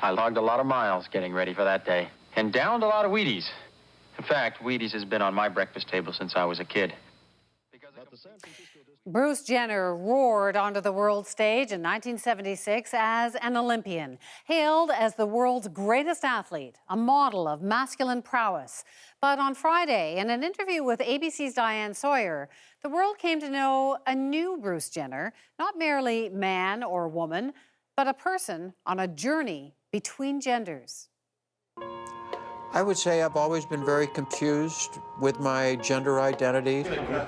I logged a lot of miles getting ready for that day, and downed a lot of Wheaties. In fact, Wheaties has been on my breakfast table since I was a kid. Bruce Jenner roared onto the world stage in 1976 as an Olympian, hailed as the world's greatest athlete, a model of masculine prowess. But on Friday, in an interview with ABC's Diane Sawyer, the world came to know a new Bruce Jenner, not merely man or woman, but a person on a journey between genders. I would say I've always been very confused with my gender identity.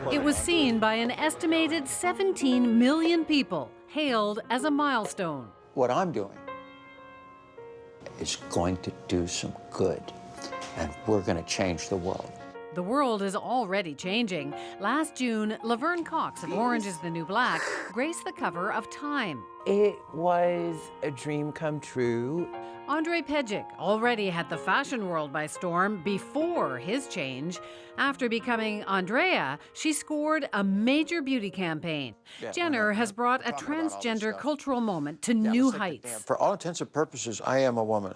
It was seen by an estimated 17 million people, hailed as a milestone. What I'm doing is going to do some good, and we're going to change the world. The world is already changing. Last June, Laverne Cox of Orange is the New Black graced the cover of Time. It was a dream come true. Andrei Pejic already had the fashion world by storm before his change. After becoming Andrea, she scored a major beauty campaign. Jenner has brought a transgender cultural moment to new heights. For all intents and purposes, I am a woman.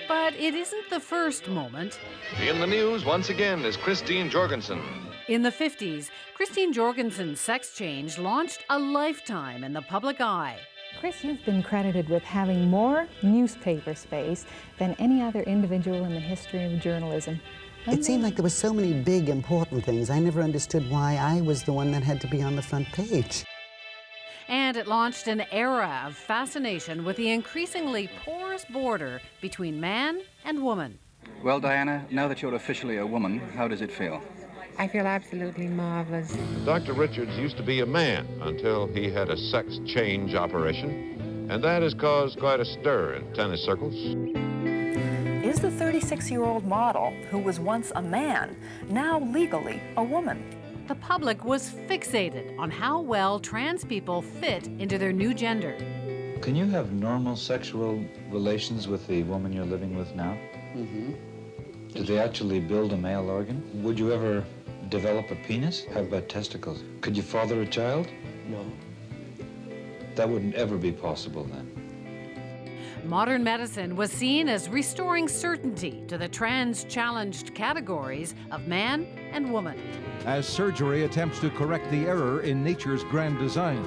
But it isn't the first moment. In the news once again is Christine Jorgensen. In the 50s, Christine Jorgensen's sex change launched a lifetime in the public eye. Christine's been credited with having more newspaper space than any other individual in the history of journalism. It seemed like there were so many big, important things. I never understood why I was the one that had to be on the front page. And it launched an era of fascination with the increasingly porous border between man and woman. Well, Diana, now that you're officially a woman, how does it feel? I feel absolutely marvelous. Dr. Richards used to be a man until he had a sex change operation, and that has caused quite a stir in tennis circles. Is the 36-year-old model, who was once a man, now legally a woman? The public was fixated on how well trans people fit into their new gender. Can you have normal sexual relations with the woman you're living with now? Mm-hmm. Did they actually build a male organ? Would you ever develop a penis? How about testicles? Could you father a child? No. That wouldn't ever be possible then. Modern medicine was seen as restoring certainty to the trans-challenged categories of man and woman. As surgery attempts to correct the error in nature's grand design.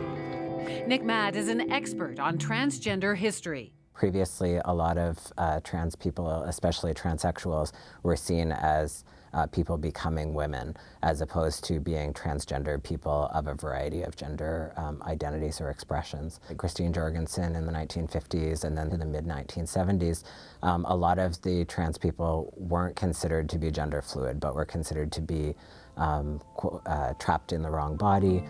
Nick Matt is an expert on transgender history. Previously, a lot of trans people, especially transsexuals, were seen as people becoming women, as opposed to being transgender people of a variety of gender identities or expressions. Christine Jorgensen in the 1950s and then in the mid-1970s, a lot of the trans people weren't considered to be gender fluid, but were considered to be trapped in the wrong body.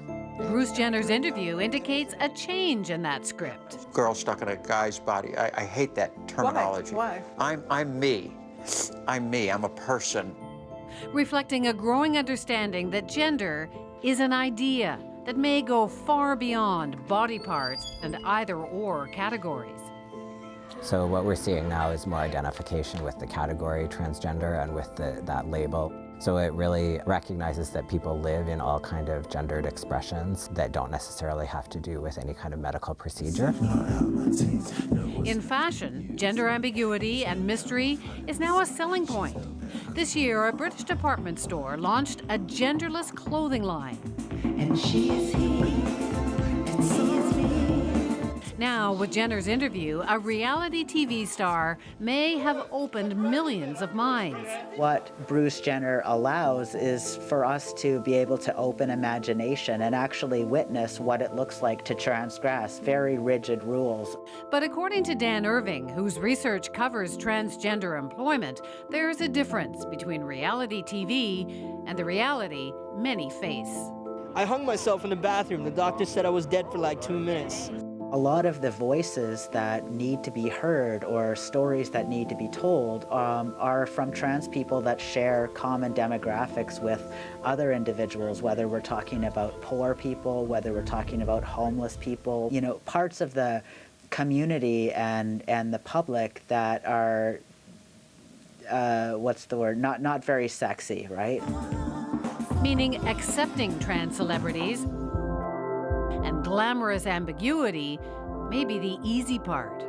Bruce Jenner's interview indicates a change in that script. Girl stuck in a guy's body. I hate that terminology. Why? I'm me. I'm me. I'm a person. Reflecting a growing understanding that gender is an idea that may go far beyond body parts and either-or categories. So what we're seeing now is more identification with the category transgender and with that label. So it really recognizes that people live in all kind of gendered expressions that don't necessarily have to do with any kind of medical procedure. In fashion, gender ambiguity and mystery is now a selling point. This year, a British department store launched a genderless clothing line. And she is he, and he is me. Now, with Jenner's interview, a reality TV star may have opened millions of minds. What Bruce Jenner allows is for us to be able to open imagination and actually witness what it looks like to transgress very rigid rules. But according to Dan Irving, whose research covers transgender employment, there's a difference between reality TV and the reality many face. I hung myself in the bathroom. The doctor said I was dead for like 2 minutes. A lot of the voices that need to be heard or stories that need to be told are from trans people that share common demographics with other individuals, whether we're talking about poor people, whether we're talking about homeless people, you know, parts of the community and the public that are, what's the word, not very sexy, right? Meaning accepting trans celebrities and glamorous ambiguity may be the easy part.